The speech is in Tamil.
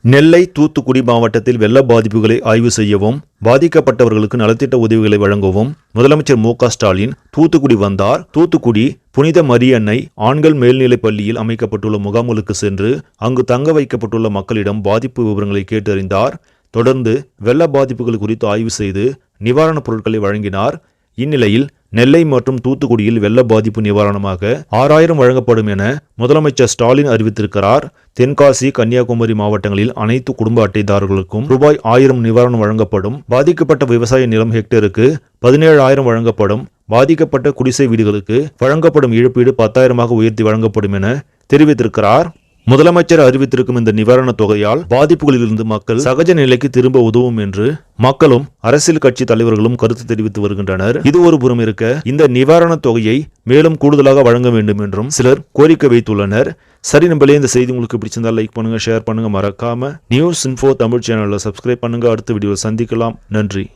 நெல்லை, தூத்துக்குடி மாவட்டத்தில் வெள்ள பாதிப்புகளை ஆய்வு செய்யவும், பாதிக்கப்பட்டவர்களுக்கு நலத்திட்ட உதவிகளை வழங்கவும் முதலமைச்சர் மு.க.ஸ்டாலின் தூத்துக்குடி வந்தார். தூத்துக்குடி புனித மரியன்னை ஆண்கள் மேல்நிலைப் பள்ளியில் அமைக்கப்பட்டுள்ள முகாம்களுக்கு சென்று அங்கு தங்க வைக்கப்பட்டுள்ள மக்களிடம் பாதிப்பு விவரங்களை கேட்டறிந்தார். தொடர்ந்து வெள்ள பாதிப்புகள் குறித்து ஆய்வு செய்து நிவாரணப் பொருட்களை வழங்கினார். இந்நிலையில் நெல்லை மற்றும் தூத்துக்குடியில் வெள்ள பாதிப்பு நிவாரணமாக 6000 வழங்கப்படும் என முதலமைச்சர் ஸ்டாலின் அறிவித்திருக்கிறார். தென்காசி, கன்னியாகுமரி மாவட்டங்களில் அனைத்து குடும்ப அட்டைதாரர்களுக்கும் ரூபாய் 1000 நிவாரணம் வழங்கப்படும். பாதிக்கப்பட்ட விவசாய நிலம் ஹெக்டருக்கு 17000 வழங்கப்படும். பாதிக்கப்பட்ட குடிசை வீடுகளுக்கு வழங்கப்படும் இழப்பீடு 10000 உயர்த்தி வழங்கப்படும் என தெரிவித்திருக்கிறார். முதலமைச்சர் அறிவித்திருக்கும் இந்த நிவாரணத் தொகையால் பாதிப்புகளிலிருந்து மக்கள் சகஜ நிலைக்கு திரும்ப உதவும் என்று மக்களும் அரசியல் கட்சி தலைவர்களும் கருத்து தெரிவித்து வருகின்றனர். இது ஒரு புறம் இருக்க, இந்த நிவாரணத் தொகையை மேலும் கூடுதலாக வழங்க வேண்டும் என்றும் சிலர் கோரிக்கை வைத்துள்ளனர். சரி நம்பளே, இந்த செய்தி உங்களுக்கு பிடிச்சிருந்தால் லைக் பண்ணுங்க, ஷேர் பண்ணுங்க, மறக்காம நியூஸ் இன்ஃபோ தமிழ் சேனலை சப்ஸ்கிரைப் பண்ணுங்க. அடுத்த வீடியோவில் சந்திக்கலாம். நன்றி.